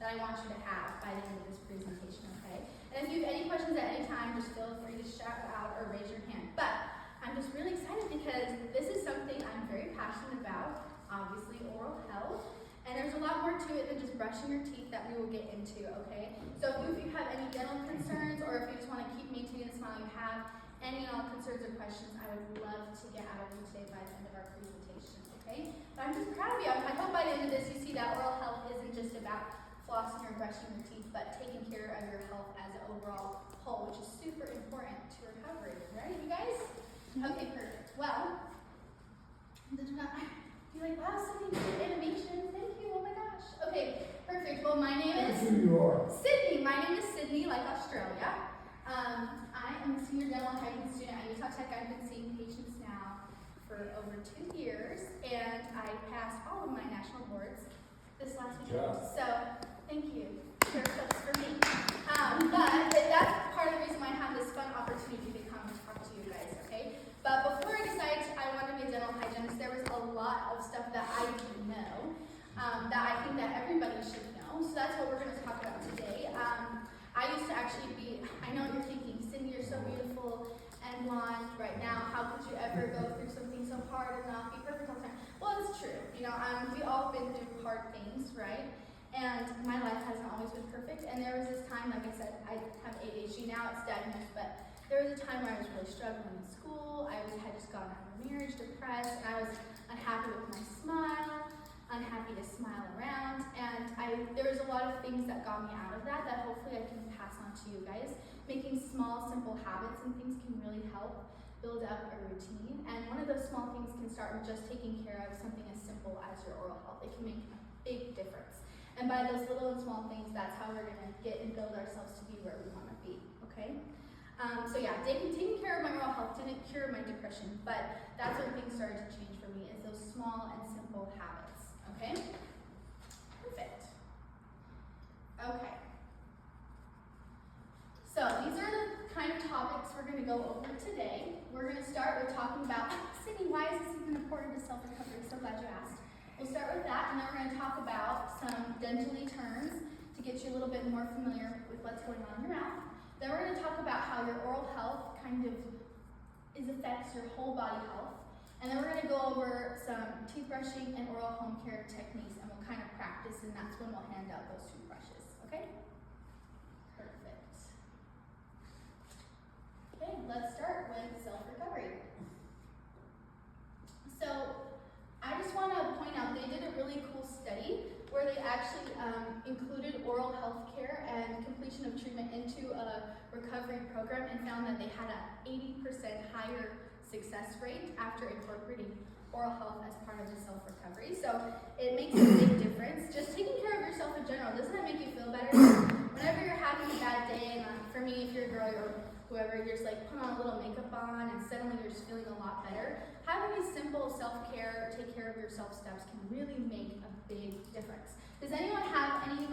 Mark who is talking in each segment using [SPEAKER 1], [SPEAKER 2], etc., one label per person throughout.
[SPEAKER 1] that I want you to have by the end of this presentation, okay? And if you have any questions at any time, just feel free to shout out or raise your hand. But I'm just really excited because this is something I'm very passionate about, obviously oral health. And there's a lot more to it than just brushing your teeth that we will get into, okay? So if you have any dental concerns or if you just want to keep maintaining the smile you have, any and all concerns or questions, I would love to get out of you today by the end of our presentation, okay? But I'm just proud of you. I hope by the end of this you see that oral health isn't just about flossing or brushing your teeth, but taking care of your health as an overall whole, which is super important to recovery, right, you guys? Okay, perfect. Well, you're like, wow, Sydney, good animation. Thank you. Oh my gosh. Okay, perfect. Well, my name is Sydney. My name is Sydney, like Australia. I am a senior dental hygiene student at Utah Tech. I've been seeing patients now for over 2 years, and I passed all of my national boards this last weekend. So, thank you. Sure, that's for me. But that's part of the reason why I have this fun opportunity to come and talk to you guys, okay? But before I decided I wanted to be a dental hygienist, there was a lot of stuff that I didn't know that I think that everybody should know. So that's what we're going to talk about today. I used to actually be, I know what you're thinking, Sydney, you're so beautiful and blonde right now. How could you ever go through something so hard and not be perfect all the time? Well, it's true. You know, we all been through hard things, right? And my life hasn't always been perfect. And there was this time, like I said, I have ADHD now, it's diagnosed, but there was a time where I was really struggling in school. I had just gotten out of a marriage, depressed, and I was unhappy with my smile, unhappy to smile around. And there was a lot of things that got me out of that hopefully I can pass on to you guys. Making small, simple habits and things can really help build up a routine. And one of those small things can start with just taking care of something as simple as your oral health. It can make a big difference. And by those little and small things, that's how we're going to get and build ourselves to be where we want to be, okay? So yeah, taking care of my oral health didn't cure my depression, but that's when things started to change for me, is those small and simple habits, okay? Perfect. Okay. So these are the kind of topics we're going to go over today. We're going to start with talking about, Sydney, why is this even important to self-recovery? So glad you asked. We'll start with that, and then we're going to talk about some dentally terms to get you a little bit more familiar with what's going on in your mouth. Then we're going to talk about how your oral health kind of affects your whole body health. And then we're going to go over some teeth brushing and oral home care techniques, and we'll kind of practice, and that's when we'll hand out those toothbrushes, okay? Perfect. Okay, let's start with self-recovery. So, I just want to point out, they did a really cool study where they actually included oral health care and completion of treatment into a recovery program and found that they had an 80% higher success rate after incorporating oral health as part of the self-recovery. So it makes a big difference. Just taking care of yourself in general, doesn't that make you feel better? Whenever you're having a bad day, and for me, if you're a girl or whoever, you're just like put on a little makeup on and suddenly you're just feeling a lot better. Having these simple self-care, take care of yourself steps can really make a big difference. Does anyone have any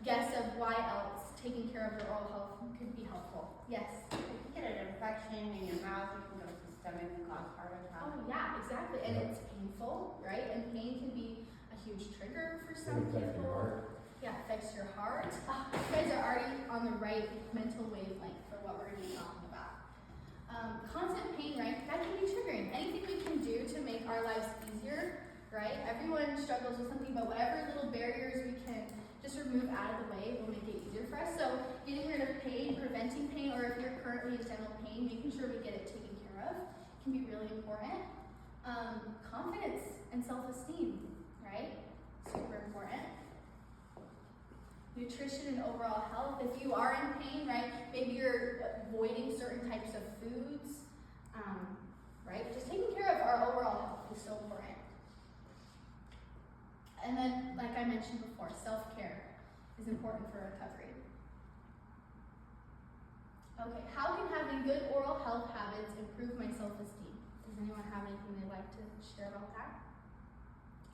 [SPEAKER 1] guess of why else taking care of your oral health could be helpful? Yes?
[SPEAKER 2] If you get an infection in your mouth, you can go to the stomach and cause heart attack.
[SPEAKER 1] Oh yeah, exactly. And it's painful, right? And pain can be a huge trigger for some people. Yeah, it affects your heart. You guys are already on the right mental wavelength for what we're going to be talking about. Constant pain, right? That can be triggering. Anything we can do to make our lives easier, right? Everyone struggles with something, but whatever little barriers we can just remove out of the way will make it easier for us. So getting rid of pain, preventing pain, or if you're currently in dental pain, making sure we get it taken care of can be really important. Confidence and self-esteem, right? Super important. Nutrition and overall health. If you are in pain, right, maybe you're avoiding certain types of foods, right? Just taking care of our overall health is so important. And then, like I mentioned before, self-care is important for recovery. Okay, how can having good oral health habits improve my self-esteem? Does anyone have anything they'd like to share about that?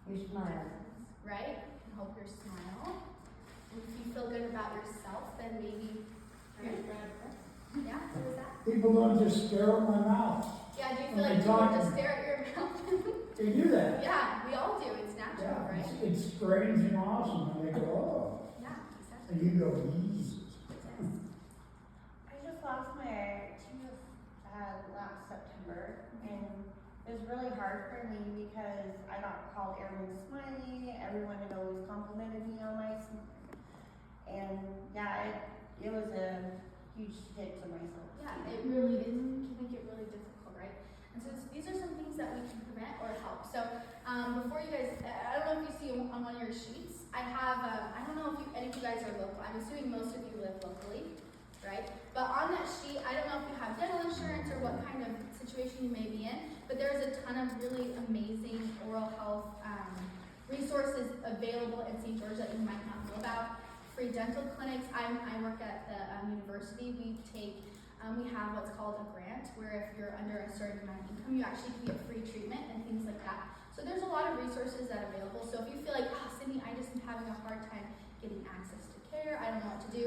[SPEAKER 3] Your smile.
[SPEAKER 1] Right? Can help your smile. And if you feel good about yourself, then maybe, right? Yeah, what was that?
[SPEAKER 4] People don't just stare at my mouth.
[SPEAKER 1] Yeah, do you feel
[SPEAKER 4] When
[SPEAKER 1] like
[SPEAKER 4] they
[SPEAKER 1] people
[SPEAKER 4] talk to
[SPEAKER 1] just
[SPEAKER 4] me.
[SPEAKER 1] stare at your mouth?
[SPEAKER 4] They do that.
[SPEAKER 1] Yeah, we all do. It's natural,
[SPEAKER 4] Yeah,
[SPEAKER 1] right?
[SPEAKER 4] it's strange and awesome when they go, oh.
[SPEAKER 1] Yeah,
[SPEAKER 4] And you go easy.
[SPEAKER 2] I just lost my tooth last September, and it was really hard for me because I got called Airman Smiley. Everyone had always complimented me on my and yeah, it was a huge hit to myself.
[SPEAKER 1] Yeah, it really is. It can make it really difficult, right? And so these are some things that we can prevent or help. So before you guys, I don't know if you see on one of your sheets, I have, I don't know if any of you guys are local. I'm assuming most of you live locally, right? But on that sheet, I don't know if you have dental insurance or what kind of situation you may be in, but there's a ton of really amazing oral health resources available in St. George that you might not know about. Free dental clinics. I work at the university. We have what's called a grant, where if you're under a certain amount of income, you actually can get free treatment and things like that. So there's a lot of resources that are available. So if you feel like, oh, Sydney, I just am having a hard time getting access to care, I don't know what to do,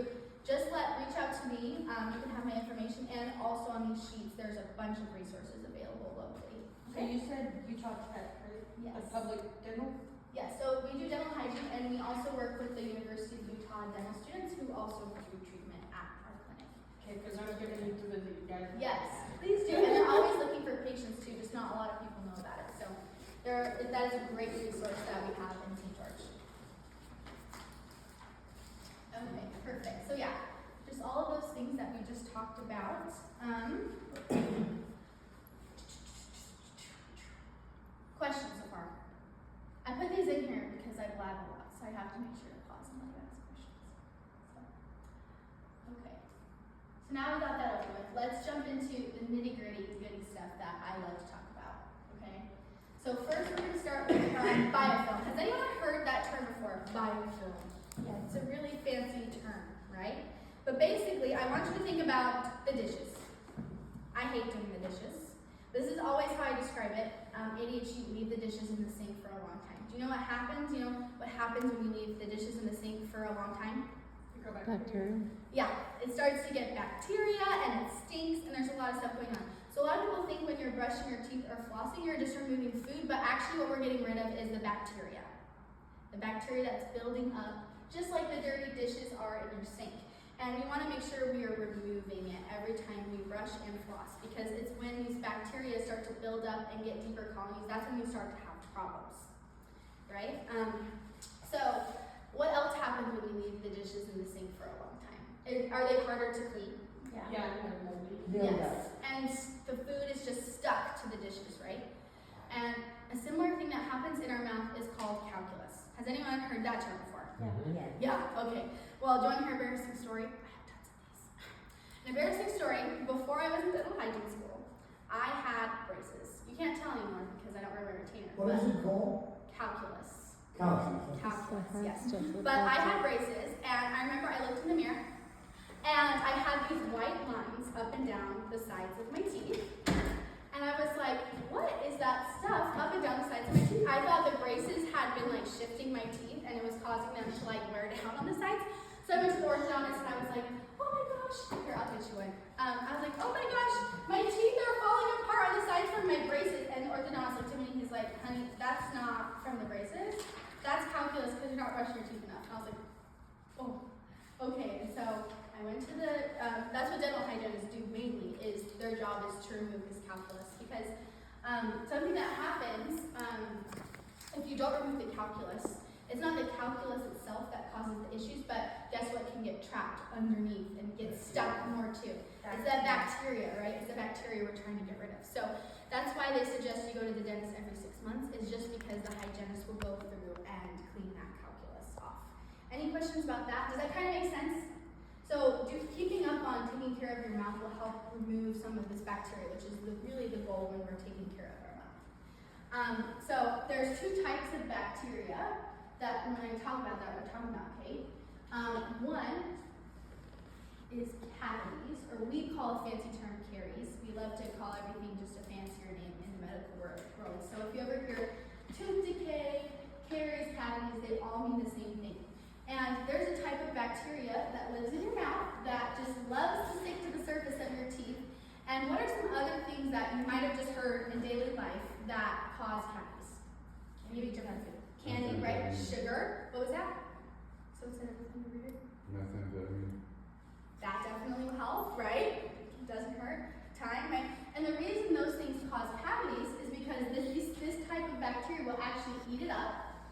[SPEAKER 1] just reach out to me. You can have my information, and also on these sheets, there's a bunch of resources available locally.
[SPEAKER 5] So you said Utah Tech, right?
[SPEAKER 1] Yes.
[SPEAKER 5] The public dental?
[SPEAKER 1] Yeah, so we do dental hygiene, and we also work with the University of Utah dental students who also do treatment at our clinic.
[SPEAKER 5] Okay, because I was gonna need to visit you guys.
[SPEAKER 1] Yes, please do, and they're always looking for patients too, just not a lot of people know about it. So that is a great resource that we have in St. George. Okay, perfect. So yeah, just all of those things that we just talked about. Questions so far? I put these in here because I blab a lot, so I have to make sure to pause and let you ask questions. So, okay. So now we got that over with. Let's jump into the nitty-gritty goody stuff that I love to talk about. Okay. So first we're going to start with biofilm. Has anyone heard that term before? Biofilm. Yeah, it's a really fancy term, right? But basically, I want you to think about the dishes. I hate doing the dishes. This is always how I describe it. ADHD, leave the dishes in the sink for a long time. Do you know what happens? You know what happens when you leave the dishes in the sink for a long time?
[SPEAKER 5] You go back.
[SPEAKER 3] Bacteria.
[SPEAKER 1] Yeah, it starts to get bacteria and it stinks and there's a lot of stuff going on. So a lot of people think when you're brushing your teeth or flossing, you're just removing food, but actually what we're getting rid of is the bacteria. The bacteria that's building up, just like the dirty dishes are in your sink. And we want to make sure we are removing it every time we brush and floss, because it's when these bacteria start to build up and get deeper colonies, that's when we start to have problems, right? So what else happens when we leave the dishes in the sink for a long time? Are they harder to clean?
[SPEAKER 5] Yeah, and moldy.
[SPEAKER 1] Yes, and the food is just stuck to the dishes, right? And a similar thing that happens in our mouth is called calculus. Has anyone heard that term before?
[SPEAKER 3] Yeah.
[SPEAKER 1] Yeah, okay. Well, do you want to hear an embarrassing story? I have tons of these. An embarrassing story, before I was in dental hygiene school, I had braces. You can't tell anymore because I don't wear my retainer.
[SPEAKER 4] What is it called?
[SPEAKER 1] Calculus.
[SPEAKER 4] Calculus.
[SPEAKER 1] Calculus, yes. But I had braces, and I remember I looked in the mirror, and I had these white lines up and down the sides of my teeth. And I was like, what is that stuff up and down the sides of my teeth? I thought the braces had been like shifting my teeth and it was causing them to like wear down on the sides. So I went to the orthodontist and I was like, oh my gosh, here, I'll get you one. I was like, oh my gosh, my teeth are falling apart on the sides from my braces. And the orthodontist looked at me and he's like, honey, that's not from the braces. That's calculus because you're not brushing your teeth enough. And I was like, oh, okay. And so I went to the, that's what dental hygienists do mainly, is their job is to remove this calculus, because something that happens if you don't remove the calculus, it's not the calculus itself that causes the issues, but guess what can get trapped underneath and get stuck more too? It's that bacteria, right? It's the bacteria we're trying to get rid of. So that's why they suggest you go to the dentist every 6 months, is just because the hygienist will go through and clean that calculus off. Any questions about that? Does that kind of make sense? So keeping up on taking care of your mouth will help remove some of this bacteria, which is really the goal when we're taking care of our mouth. So there's 2 types of bacteria that when I talk about that, we're talking about, Kate. One is cavities, or we call a fancy term caries. We love to call everything just a fancier name in the medical world. So if you ever hear tooth decay, caries, cavities, they all mean the same thing. And there's a type of bacteria that lives in your mouth that just loves to stick to the surface of your teeth. And what are some other things that you might have just heard in daily life that cause cavities? Maybe different food. Candy, right? Sugar. What was that? So instead of everything over here?
[SPEAKER 6] methamphetamine.
[SPEAKER 1] That definitely will help, right? It doesn't hurt. Time, right? And the reason those things cause cavities is because this type of bacteria will actually eat it up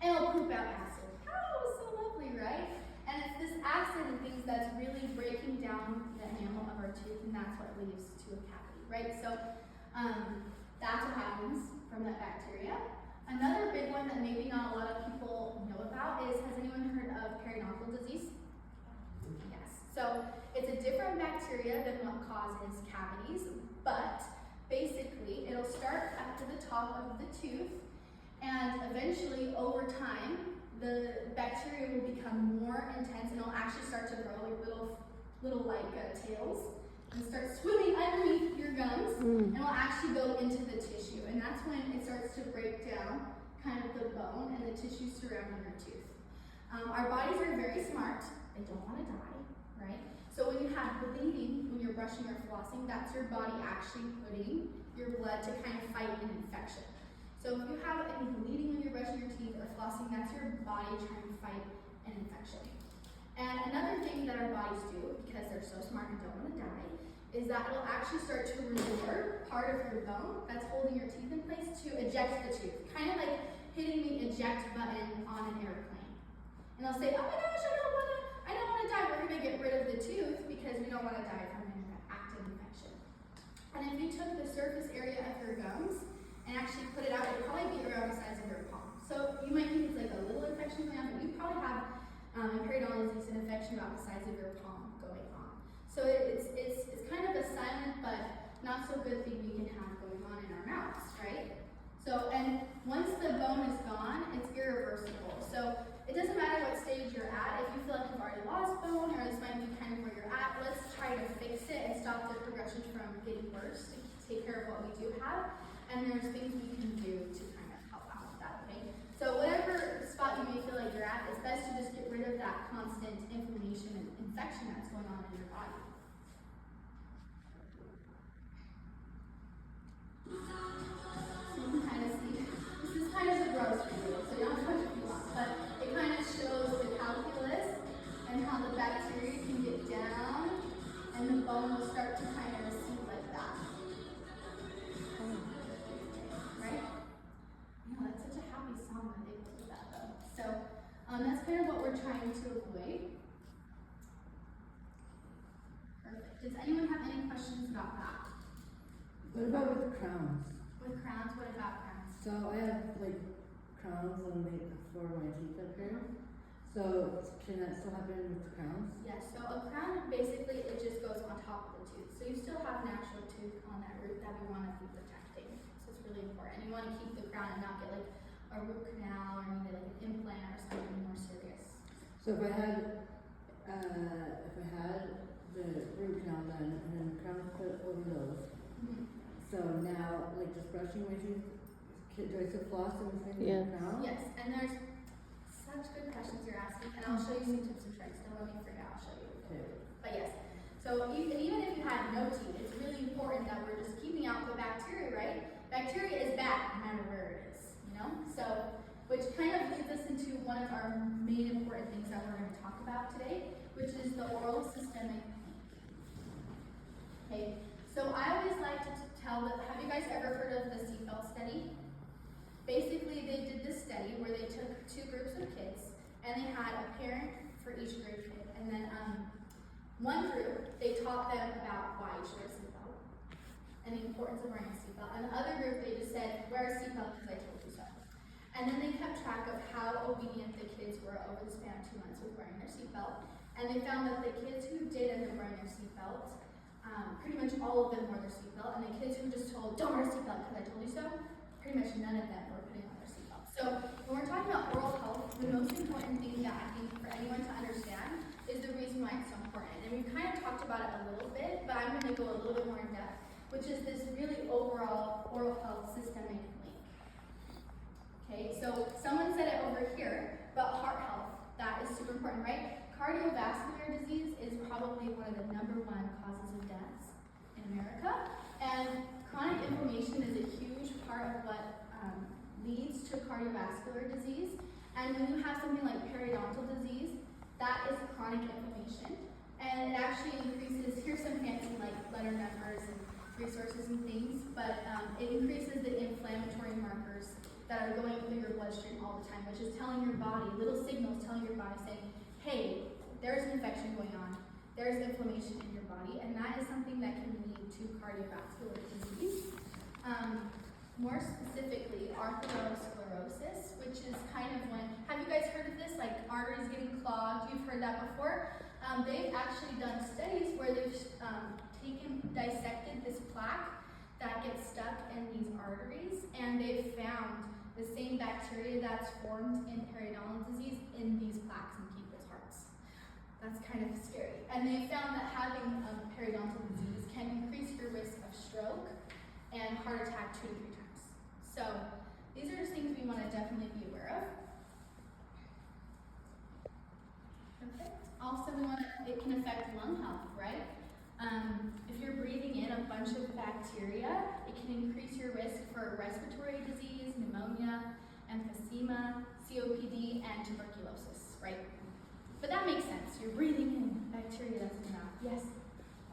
[SPEAKER 1] and it'll poop out acid. Oh, so lovely, right? And it's this acid and things that's really breaking down the enamel of our tooth, and that's what leads to a cavity, right? So that's what happens from that bacteria. Another big one that maybe not a lot of people know about is, has anyone heard of periodontal disease? Yes. So it's a different bacteria than what causes cavities, but basically it'll start at the top of the tooth, and eventually over time the bacteria will become more intense and it'll actually start to grow like little tails and start swimming underneath your gums, and it'll actually go into the tissue, and that's when it starts to break down kind of the bone and the tissue surrounding your tooth. Our bodies are very smart. They don't want to die, right? So when you have bleeding, when you're brushing or flossing, that's your body actually putting your blood to kind of fight an infection. So if you have any bleeding when you're brushing your teeth or flossing, that's your body trying to fight an infection. And another thing that our bodies do, because they're so smart and don't want to die, is that it'll actually start to resort part of your bone that's holding your teeth in place to eject the tooth. Kind of like hitting the eject button on an airplane. And they'll say, oh my gosh, I don't want to die. We're going to get rid of the tooth because we don't want to die from an active infection. And if you took the surface area of your gums and actually put it out, it'd probably be around the size of your palm. So you might think it's like a little infection going on, but you probably have periodontal disease, an infection about the size of your palm going on. So it's kind of a silent but not so good thing we can have going on in our mouths, right? So, and once the bone is gone, it's irreversible. So it doesn't matter what stage you're at. If you feel like you've already lost bone, or this might be kind of where you're at, let's try to fix it and stop the progression from getting worse and take care of what we do have. And there's things we can do to kind of help out with that, okay? So whatever spot you may feel like you're at, it's best to just get rid of that constant inflammation and infection that's going on in your body. So you can kind of see, this is kind of the gross video, so you don't touch it if you want, but it kind of shows the calculus and how the bacteria can get down and the bone will start to kind of recede like that. Right? No, that's such a happy song that they put with that though. So that's kind of what we're trying to avoid. Perfect. Does anyone have any questions about that?
[SPEAKER 3] What about with crowns?
[SPEAKER 1] With crowns, what about crowns?
[SPEAKER 3] So I have like crowns on for my teeth up here. So can that still happen with crowns?
[SPEAKER 1] Yes, so a crown basically it just goes on top of the tooth. So you still have natural tooth on that root that we want to be protecting. So it's really important. You want to keep the crown and not get like a root canal or need like an implant or something more serious.
[SPEAKER 3] So if I had the root canal done and then the crown put over those, so now like just brushing my teeth, do I still floss in the same
[SPEAKER 7] Yes.
[SPEAKER 3] crown?
[SPEAKER 1] Yes, and there's such good questions you're asking, and I'll show you some tips and tricks. Don't let me forget, I'll show you.
[SPEAKER 3] Okay.
[SPEAKER 1] But yes, so even if you had no teeth, it's really important that we're just keeping out the bacteria, right? Bacteria is bad no matter where it is, you know? So, which kind of leads us into one of our main important things that we're going to talk about today, which is the oral systemic pain. Okay, so I always like to tell that, have you guys ever heard of the Seatbelt study? Basically, they did this study where they took two groups of kids and they had a parent for each group kid. And then one group, they taught them about why you should wear a seatbelt and the importance of wearing a seatbelt. And the other group, they just said, wear a seatbelt because I told you so. And then they kept track of how obedient the kids were over the span of 2 months with wearing their seatbelt. And they found that the kids who did end up wearing their seatbelt, pretty much all of them wore their seatbelt. And the kids who were just told, don't wear a seatbelt because I told you so, pretty much none of them were putting on their seatbelt. So when we're talking about oral health, the most important thing that I think for anyone to understand is the reason why it's so important. And we've kind of talked about it a little bit, but I'm going to go a little bit more in depth, which is this really overall oral health systemic link. Okay, so someone said it over here, but heart health, that is super important, right? Cardiovascular disease is probably one of the #1 causes of deaths in America, and chronic inflammation is a huge part of what leads to cardiovascular disease. And when you have something like periodontal disease, that is chronic inflammation. And it actually increases, here's some fancy like letter numbers and resources and things, but it increases the inflammatory markers that are going through your bloodstream all the time, which is telling your body, little signals telling your body saying, hey, there's an infection going on, there's inflammation in your body, and that is something that can lead to cardiovascular disease. More specifically, arteriosclerosis, which is kind of when, have you guys heard of this, like arteries getting clogged? You've heard that before? They've actually done studies where they've dissected this plaque that gets stuck in these arteries, and they've found the same bacteria that's formed in periodontal disease in these plaques in people's hearts. That's kind of scary. And they found that having periodontal disease can increase your risk of stroke and heart attack 2 to 3 times. So these are just things we want to definitely be aware of. Okay. Also, it can affect lung health, right? If you're breathing in a bunch of bacteria, it can increase your risk for respiratory disease, pneumonia, emphysema, COPD, and tuberculosis, right? But that makes sense. You're breathing in bacteria that's in your mouth. Yes?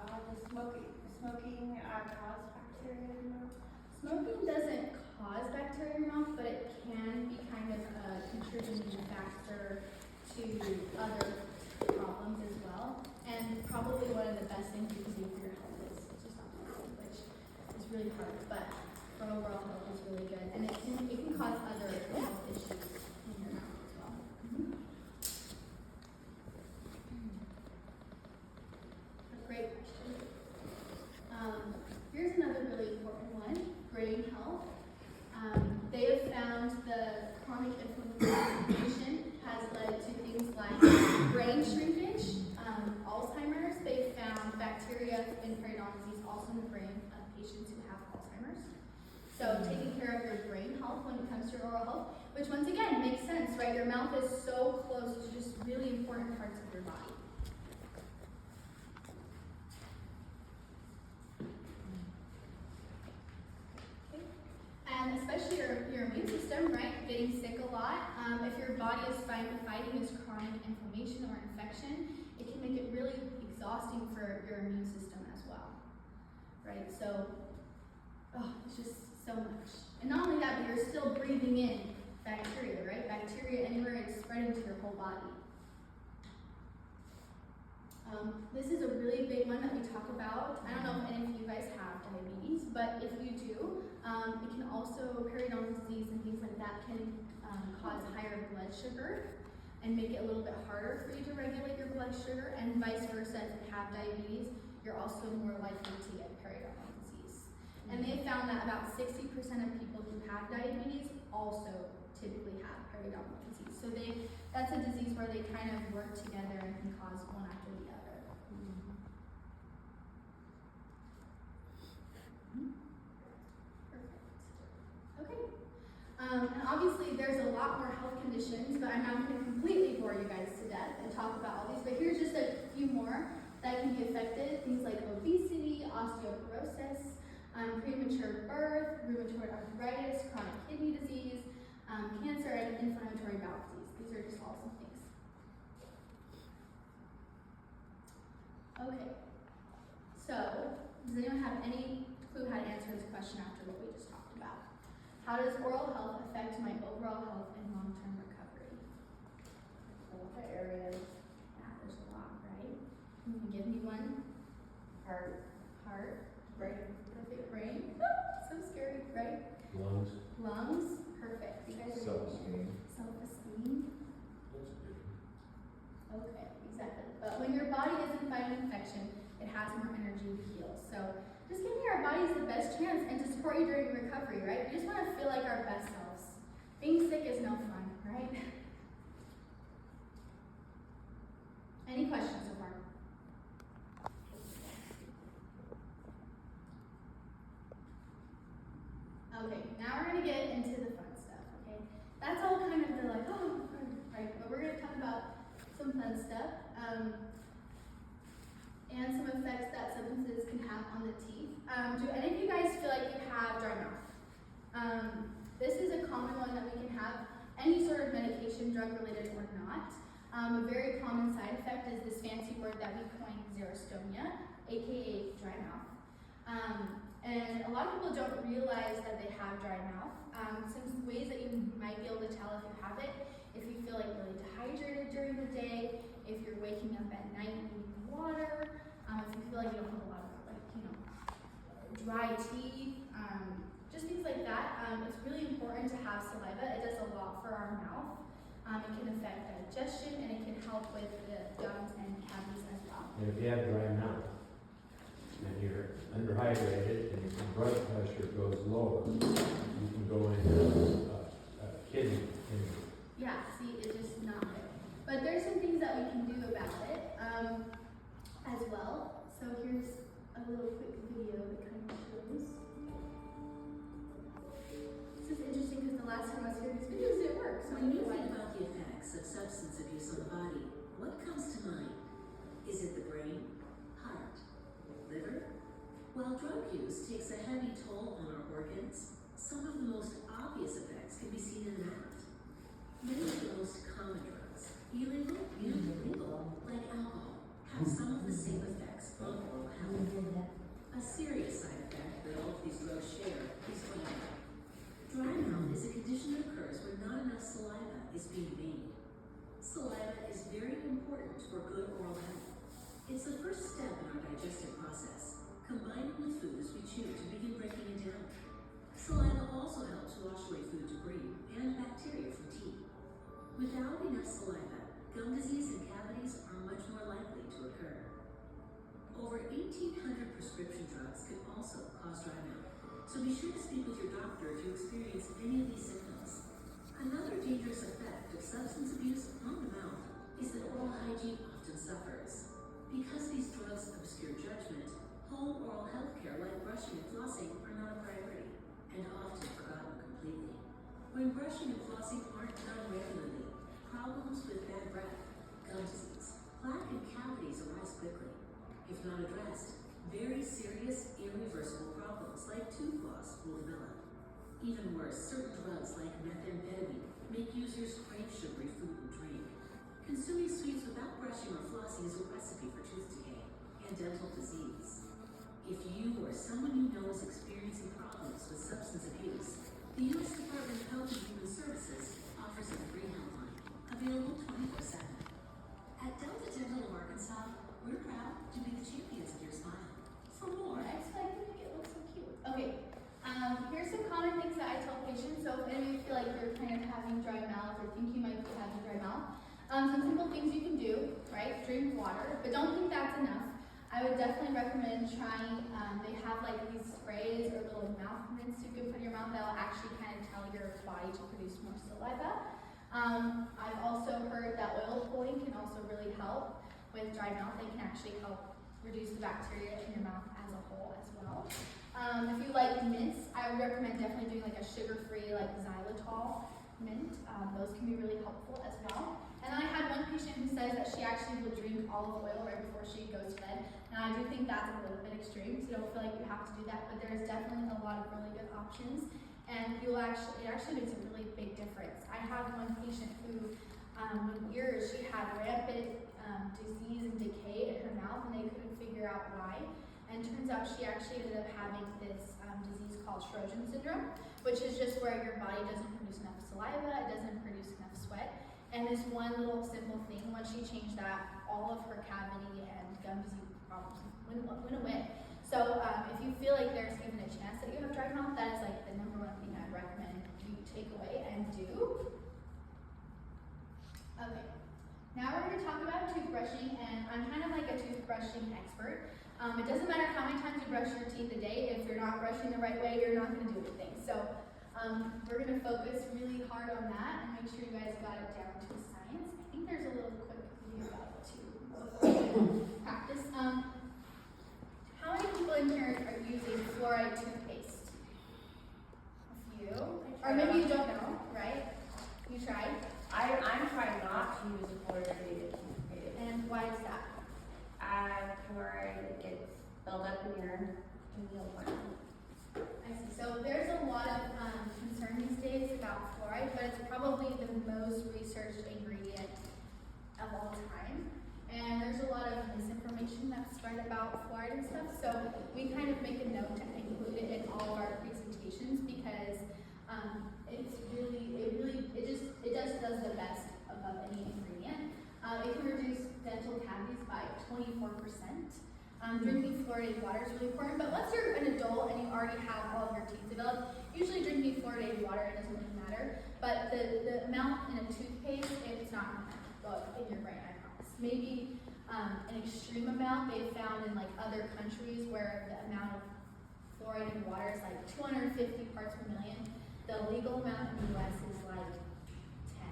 [SPEAKER 2] Does smoking cause bacteria in your mouth?
[SPEAKER 1] Smoking doesn't cause bacteria in your mouth, but it can be kind of a contributing factor to other problems as well. And probably one of the best things you can do for your health is just not smoking, which is really hard, but for overall health is really good. And it can cause other health issues in your mouth as well. A great question. Here's another really important one, brain health. They have found the chronic inflammation has led to things like brain shrinkage, Alzheimer's. They found bacteria in periodontal disease also in the brain of patients who have Alzheimer's. So taking care of your brain health when it comes to your oral health, which once again makes sense, right? Your mouth is so close to just really important parts of your body. And especially your immune system, right? Getting sick a lot. If your body is fighting this chronic inflammation or infection, it can make it really exhausting for your immune system as well, right? So, it's just so much. And not only that, but you're still breathing in bacteria, right? Bacteria anywhere is spreading to your whole body. This is a really big one that we talk about. I don't know if any of you guys have diabetes, but if you do, it can also, periodontal disease and things like that can cause higher blood sugar and make it a little bit harder for you to regulate your blood sugar, and vice versa. If you have diabetes, you're also more likely to get periodontal disease. And they found that about 60% of people who have diabetes also typically have periodontal disease. So that's a disease where they kind of work together and can cause one after the other. Perfect. Okay. And obviously there's a lot more health conditions, but I'm not going to completely bore you guys to death and talk about all these, but here's just a few more that can be affected. Things like obesity, osteoporosis, premature birth, rheumatoid arthritis, chronic kidney disease, cancer, and inflammatory bowel disease. These are just all some things. Okay. So, does anyone have any clue how to answer this question after what we just talked about? How does oral health affect my overall health and long-term recovery?
[SPEAKER 2] A lot of areas.
[SPEAKER 1] Yeah, there's a lot, right? Can you give me one?
[SPEAKER 2] Heart, brain.
[SPEAKER 1] Perfect. Brain. So scary, right?
[SPEAKER 6] Lungs.
[SPEAKER 1] Lungs. Perfect. You guys are
[SPEAKER 6] Self-esteem.
[SPEAKER 1] Self-esteem.
[SPEAKER 6] That's a good one.
[SPEAKER 1] Okay, exactly. But when your body isn't fighting infection, it has more energy to heal. So just giving our bodies the best chance and to support you during recovery, right? We just want to feel like our best selves. Being sick is no fun, right? Any questions so far? Okay, now we're going to get into the fun stuff, okay? That's all kind of the like, oh, right? But we're going to talk about some fun stuff. And some effects that substances can have on the teeth. Do any of you guys feel like you have dry mouth? This is a common one that we can have, any sort of medication, drug related or not. A very common side effect is this fancy word that we coined, xerostomia, aka dry mouth. And a lot of people don't realize that they have dry mouth. Some ways that you might be able to tell if you have it: if you feel like really dehydrated during the day, if you're waking up at night needing water, if you feel like you don't have a lot of dry teeth, just things like that. It's really important to have saliva. It does a lot for our mouth. It can affect digestion, and it can help with the gums and cavities as well.
[SPEAKER 6] And if you have dry mouth, and you're underhydrated, and your blood pressure goes lower, you can go into kidney injury.
[SPEAKER 1] Yeah, see, it's just not good. But there's some things that we can do about it as well. So here's a little quick video that kind of shows. This is interesting because the last time I was here, these videos didn't work. So
[SPEAKER 7] When you think about the effects of substance abuse on the body, what comes to mind? Is it the brain, heart, liver? While drug use takes a heavy toll on our organs, some of the most obvious effects can be seen in that. Many of the most common drugs, illegal and legal, like alcohol, have some of the same effects on oral health. A serious side effect that all of these drugs share is dry mouth. Dry mouth is a condition that occurs when not enough saliva is being made. Saliva is very important for good oral health. It's the first step in our digestive process, combining with food as we chew to begin breaking it down. Saliva also helps wash away food debris and bacteria from teeth. Without enough saliva, gum disease and cavities are much more likely to occur. Over 1,800 prescription drugs can also cause dry mouth, so be sure to speak with your doctor if you experience any of these symptoms. Another dangerous effect of substance abuse on the mouth is that oral hygiene often suffers. Because these drugs obscure judgment, home oral health care like brushing and flossing are not a priority, and often forgotten completely. When brushing and flossing aren't done regularly, problems with bad breath, gum disease, plaque and cavities arise quickly. If not addressed, very serious, irreversible problems like tooth loss will develop. Even worse, certain drugs like methamphetamine make users crave sugary food and drink. Consuming sweets without brushing or flossing is a recipe for tooth decay and dental disease. If you or someone you know is experiencing problems with substance abuse, the U.S. Department of Health and Human Services offers a free helpline, available 24/7. At Delta Dental of Arkansas, we're proud to be the champions of your smile. For more,
[SPEAKER 1] Next, I can make it look so cute. Okay, here's some common things that I tell patients. So if any of you feel like you're kind of having dry mouth or think you might be having dry mouth, some simple things you can do, right? Drink water, but don't think that's enough. I would definitely recommend trying, they have like these sprays or little mouth mints you can put in your mouth that'll actually kind of tell your body to produce more saliva. I've also heard that oil pulling can also really help with dry mouth. They can actually help reduce the bacteria in your mouth as a whole as well. If you like mints, I would recommend definitely doing like a sugar-free like xylitol mint. Those can be really helpful as well. And I had one patient who says that she actually will drink olive oil right before she goes to bed. And I do think that's a little bit extreme, so don't feel like you have to do that, but there's definitely a lot of really good options. And it actually makes a really big difference. I have one patient who, with years, she had rampant disease and decay in her mouth, and they couldn't figure out why. And turns out she actually ended up having this disease called Sjogren syndrome, which is just where your body doesn't produce enough saliva, it doesn't produce enough sweat. And this one little simple thing, when she changed that, all of her cavity and gum disease problems went away. So if you feel like there's even a chance that you have dry mouth, that is like the number one thing I'd recommend you take away and do. Okay, now we're going to talk about toothbrushing, and I'm kind of like a toothbrushing expert. It doesn't matter how many times you brush your teeth a day, if you're not brushing the right way, you're not going to do anything. So we're going to focus really hard on that and make sure you guys got it down to a science. I think there's a little quick video about it too before we practice. How many people in here are using fluoride toothpaste? A few. Or maybe you don't know, right? You tried?
[SPEAKER 2] I'm trying not to use fluoridated toothpaste.
[SPEAKER 1] And why is that?
[SPEAKER 2] Fluoride gets built up in your gland.
[SPEAKER 1] I see. So there's a lot of concern these days about fluoride, but it's probably the most researched ingredient of It does the best above any ingredient. It can reduce dental cavities by 24%. Drinking fluoridated water is really important, but once you're an adult and you already have all of your teeth developed, usually drinking fluoridated water, it doesn't really matter. But the amount in a toothpaste, it's not gonna go up in your brain, I promise. Maybe an extreme amount they've found in like other countries where the amount of fluoride in water is like 250 parts per million. The legal amount in the US is like 10.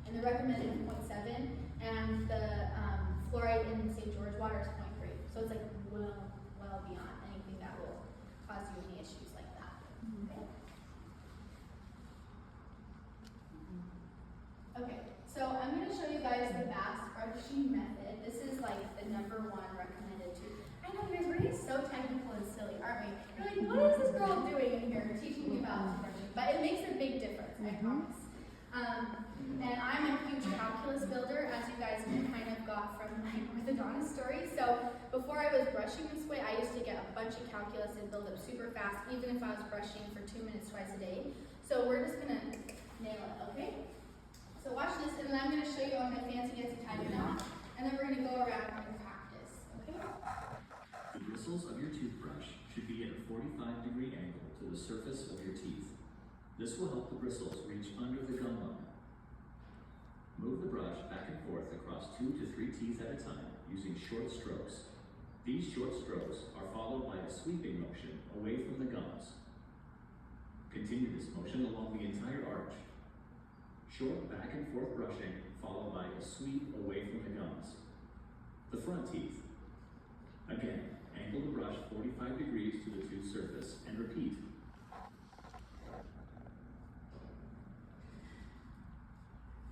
[SPEAKER 1] And the recommended is 0.7, and the fluoride in St. George water is 0.3. So it's like well beyond anything that will cause you any issues like that. Okay, so I'm going to show you guys the Bass brushing method. This is like the #1 recommended tooth. I know you guys, we're getting so technical and silly, aren't we? You're like, what is this girl doing in here teaching me about toothbrushing? But it makes a big difference, I promise. And I'm a huge calculus builder, as you guys kind of got from my orthodontist story. So before I was brushing this way, I used to get a bunch of calculus and build up super fast, even if I was brushing for 2 minutes twice a day. So we're just gonna nail it, okay? So watch this, and then I'm gonna show you on my fancy timer now, and then we're gonna go around and practice, okay?
[SPEAKER 8] The bristles of your toothbrush should be at a 45-degree angle to the surface of your teeth. This will help the bristles reach under the gum line. Move the brush back and forth across 2 to 3 teeth at a time using short strokes. These short strokes are followed by a sweeping motion away from the gums. Continue this motion along the entire arch. Short back and forth brushing followed by a sweep away from the gums. The front teeth. Again, angle the brush 45 degrees to the tooth surface and repeat.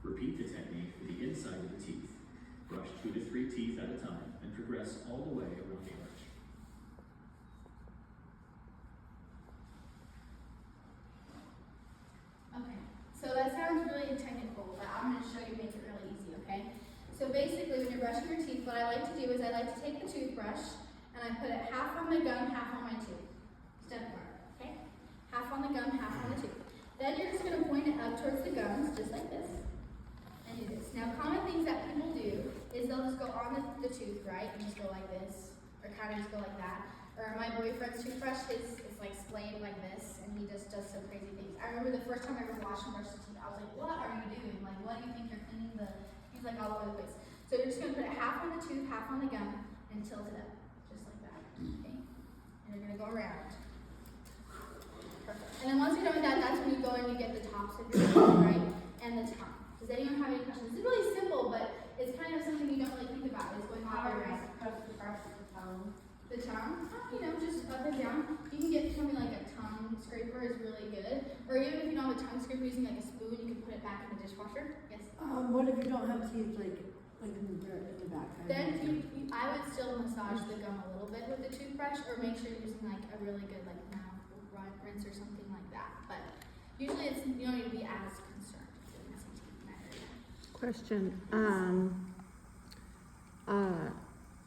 [SPEAKER 8] Repeat the technique for the inside of the teeth. Brush 2 to 3 teeth at a time and progress all the way around the arch.
[SPEAKER 1] Okay, so that sounds really technical, but I'm going to show you make it really easy, okay? So basically, when you're brushing your teeth, what I like to do is I like to take the toothbrush and I put it half on the gum, half on my tooth. Step 1, okay? Half on the gum, half on the tooth. Then you're just going to point it up towards the gums, just like this. And do this. Now, common things that people do is they'll just go on the tooth, right? And just go like this, or kind of just go like that. Or my boyfriend's toothbrush is like splayed like this, and he just does some crazy things. I remember the first time I ever washed and brushed his teeth, I was like, what are you doing? Like, what do you think you're cleaning the, he's like all over the place. So you're just gonna put it half on the tooth, half on the gum, and tilt it up, just like that, okay? And you're gonna go around. Perfect. And then once you're done with that, that's when you go and you get the tops of your teeth, right? And the tongue. Does anyone have any questions? It's really simple, but it's kind of something you don't really think about. It's going all
[SPEAKER 2] How
[SPEAKER 1] the way
[SPEAKER 2] are we
[SPEAKER 1] around.
[SPEAKER 2] supposed to brush the tongue?
[SPEAKER 1] The tongue, you know, just up and down. You can get something like a tongue scraper is really good. Or even if you don't have a tongue scraper, using like a spoon, you can put it back in the dishwasher. Yes.
[SPEAKER 3] What if you don't have teeth like in the back?
[SPEAKER 1] Then I would still massage the gum a little bit with the toothbrush, or make sure you're using like a really good like mouth rinse or something like that. But usually it's, you don't need to be as concerned with messy teeth in that area.
[SPEAKER 9] Question,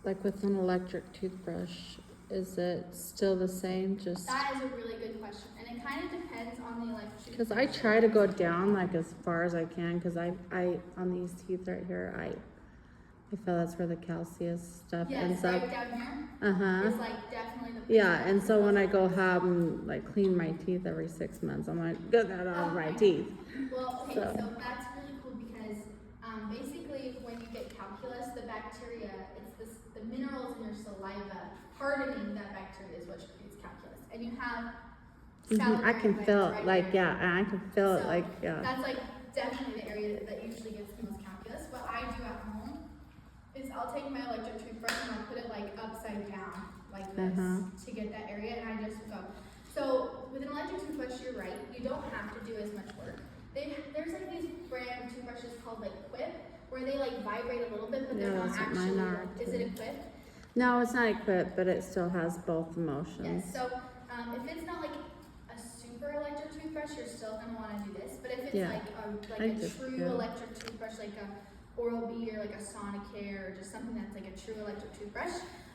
[SPEAKER 9] like with an electric toothbrush, is it still the same, just,
[SPEAKER 1] That is a really good question, and it kind of depends on the electric.
[SPEAKER 9] cause I try to go down like as far as I can, cause I, on these teeth right here, I feel that's where the calcium stuff ends
[SPEAKER 1] Yes,
[SPEAKER 9] up.
[SPEAKER 1] right down here.
[SPEAKER 9] Uh-huh.
[SPEAKER 1] It's like definitely the.
[SPEAKER 9] Yeah, and so when I go have them, like clean my teeth every 6 months, I'm like, get that out of my teeth.
[SPEAKER 1] Well, okay,
[SPEAKER 9] So-
[SPEAKER 1] so that's really cool because basically when you get calculus, the bacteria, it's the minerals in your saliva hardening that bacteria is what creates calculus. And you have
[SPEAKER 9] I can
[SPEAKER 1] salivary
[SPEAKER 9] feel
[SPEAKER 1] glands
[SPEAKER 9] it,
[SPEAKER 1] right
[SPEAKER 9] like,
[SPEAKER 1] there.
[SPEAKER 9] yeah, and I can feel it,
[SPEAKER 1] So,
[SPEAKER 9] like, yeah.
[SPEAKER 1] That's like definitely the area that usually gets the most calculus. What I do at home is I'll take my electric toothbrush and I'll put it like upside down, like this, to get that area, and I just go. So with an electric toothbrush, you're right, you don't have to do as much work. There's like these brand toothbrushes called like Quip, where they like vibrate a little bit, but they're
[SPEAKER 9] Yeah,
[SPEAKER 1] not
[SPEAKER 9] that's what
[SPEAKER 1] actually.
[SPEAKER 9] mine are,
[SPEAKER 1] Is it a Quip?
[SPEAKER 9] No, it's not equipped, but it still has both emotions.
[SPEAKER 1] Yes. So if it's not like a super electric toothbrush, you're still gonna want to do this. But if it's
[SPEAKER 9] Yeah.
[SPEAKER 1] like
[SPEAKER 9] I
[SPEAKER 1] a
[SPEAKER 9] just-
[SPEAKER 1] true
[SPEAKER 9] yeah.
[SPEAKER 1] electric toothbrush, like a Oral-B or like a Sonicare, or just something that's like a true electric toothbrush,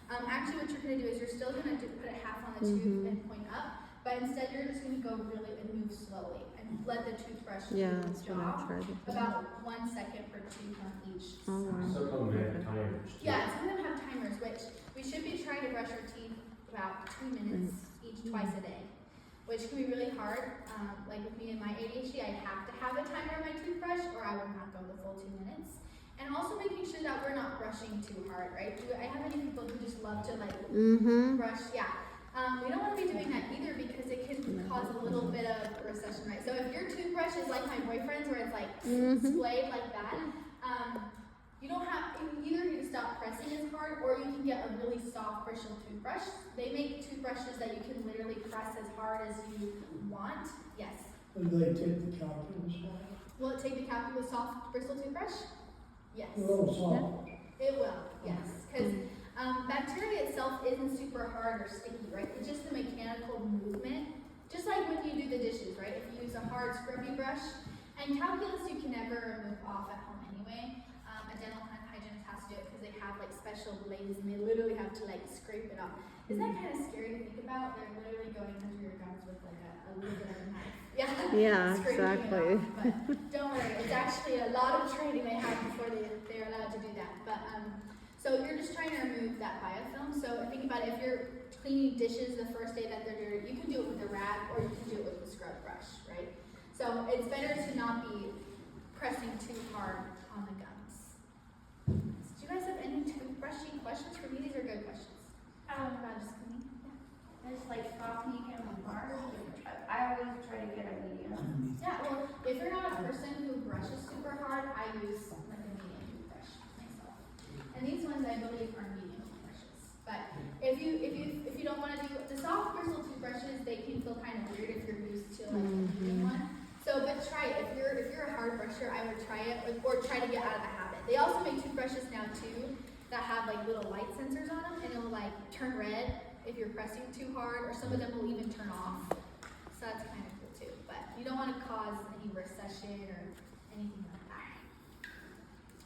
[SPEAKER 1] actually what you're gonna do is you're still gonna put it half on the tooth and point up. but instead you're just gonna go really and move slowly and let the toothbrush do
[SPEAKER 9] Yeah,
[SPEAKER 1] its
[SPEAKER 9] that's what I
[SPEAKER 1] job.
[SPEAKER 9] tried to do.
[SPEAKER 1] About 1 second per tooth on each
[SPEAKER 9] Oh, wow.
[SPEAKER 1] side.
[SPEAKER 6] Some of them have timers too.
[SPEAKER 1] Yeah, some of them have timers, which we should be trying to brush our teeth about 2 minutes each twice a day, which can be really hard. Like with me and my ADHD, I have to have a timer on my toothbrush or I will not go the full 2 minutes. And also making sure that we're not brushing too hard, right? I have many people who just love to like
[SPEAKER 9] Mm-hmm.
[SPEAKER 1] brush, yeah. We don't want to be doing that either because it can cause a little bit of recession, right? So if your toothbrush is like my boyfriend's where it's like splayed like that, you don't have, you either need to stop pressing as hard or you can get a really soft bristle toothbrush. They make toothbrushes that you can literally press as hard as you want. Yes.
[SPEAKER 4] Do they take the calculus off?
[SPEAKER 1] Will it take the calculus soft bristle toothbrush? Yes.
[SPEAKER 4] A little soft.
[SPEAKER 1] It will, yes. Because bacteria itself isn't super hard or sticky, right? It's just the mechanical movement. Just like when you do the dishes, right? If you use a hard scrubby brush, and calculus you can never remove off at home anyway. A dental hygienist has to do it because they have like special blades and they literally have to like scrape it off. Isn't that kind of scary to think about? They're literally going under your gums with like a little bit of a knife. Yeah.
[SPEAKER 9] Yeah,
[SPEAKER 1] Scraping it
[SPEAKER 9] exactly.
[SPEAKER 1] off. But don't worry, it's actually a lot of training they have before they're allowed to do that. But so you're just trying to remove that biofilm. So think about it, if you're cleaning dishes the first day that they're dirty, you can do it with a rag or you can do it with a scrub brush, right? So it's better to not be pressing too hard on the gums. Do you guys have any toothbrushing questions for me? These are good questions. About just cleaning. Yeah.
[SPEAKER 2] It's like soft, medium, and hard. I always try to get a medium.
[SPEAKER 1] Yeah, well, if you're not a person who brushes super hard, I use like a medium toothbrush myself. And these ones I believe are medium toothbrushes. But if you don't want to do the soft bristle toothbrushes, they can feel kind of weird if you're used to like a medium one. So, but try it. If you're a hard brusher, I would try it or try to get out of the habit. They also make toothbrushes now too that have like little light sensors on them, and it'll like turn red if you're pressing too hard, or some of them will even turn off. So that's kind of cool too. But you don't want to cause any recession or anything like that.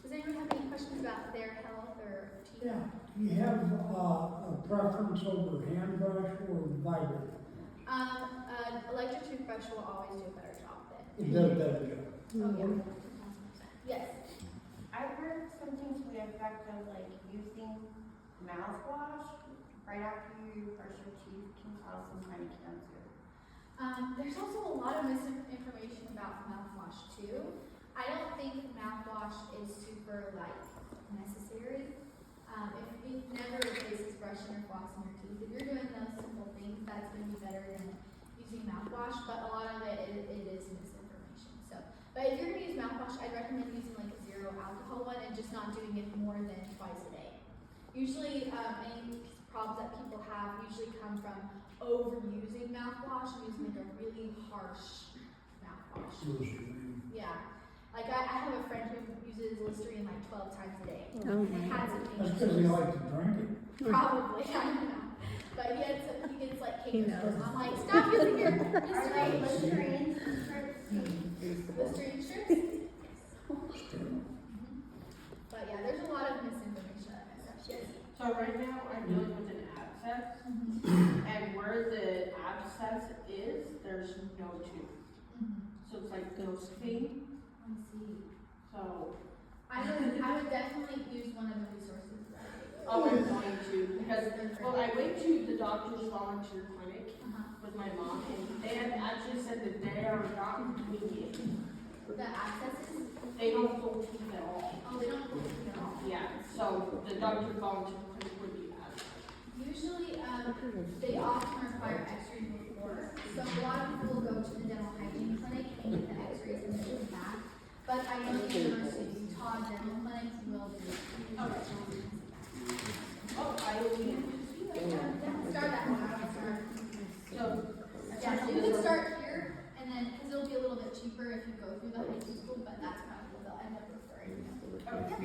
[SPEAKER 1] Does anyone have any questions about their health or teeth?
[SPEAKER 4] Yeah. Do you have a preference over hand brush or vibrator?
[SPEAKER 1] Electric toothbrush will always do a better job than.
[SPEAKER 4] It does a better job.
[SPEAKER 1] Oh yeah. 1000%. Yes.
[SPEAKER 2] I've heard something to the effect of like using mouthwash right after you brush your teeth can cause some kind of cancer.
[SPEAKER 1] There's also a lot of misinformation about mouthwash too. I don't think mouthwash is super like necessary. If it never replaces brushing or flossing your teeth, if you're doing those simple things, that's going to be better than using mouthwash. But a lot of it is misinformation. So, but if you're going to use mouthwash, I'd recommend using like a zero alcohol one and just not doing it more than twice a day. Usually, any problems that people have usually come from overusing mouthwash and using like a really harsh mouthwash. Yeah. Like I have a friend who uses Listerine like 12 times a day.
[SPEAKER 9] Oh
[SPEAKER 1] And has it
[SPEAKER 4] That's because they like to drink it.
[SPEAKER 1] Probably, I don't know. But he gets like
[SPEAKER 9] He
[SPEAKER 1] cake
[SPEAKER 9] knows.
[SPEAKER 1] I'm like, stop using your
[SPEAKER 2] Are they
[SPEAKER 1] Listerine.
[SPEAKER 2] Listerine strips?
[SPEAKER 1] Listerine strips? But yeah, there's a lot of misinformation on that stuff. Yes.
[SPEAKER 5] So right now, I'm dealing with an abscess, and where the abscess is, there's no tooth. So it's like ghosting,
[SPEAKER 1] I see.
[SPEAKER 5] so,
[SPEAKER 1] I would definitely use one of the resources that I gave.
[SPEAKER 5] oh, I'm going to, because, well, I went to the doctor's volunteer clinic with my mom, and they had actually said that they are not doing it.
[SPEAKER 1] The accesses,
[SPEAKER 5] They don't pull teeth at all.
[SPEAKER 1] oh, they don't put it at all.
[SPEAKER 5] Yeah, so the doctor's volunteer clinic would be bad.
[SPEAKER 1] Usually, they often require x-rays before, so a lot of people will go to the dental hygiene clinic and get the x-rays and then come back. But I know the University of Utah Dental Clinic will do it.
[SPEAKER 5] Oh, I will be.
[SPEAKER 1] Start that one, start.
[SPEAKER 5] So,
[SPEAKER 1] Yeah, so you can start here, and then, because it'll be a little bit cheaper if you go through the high school, but that's probably what they'll end up referring you. Yep.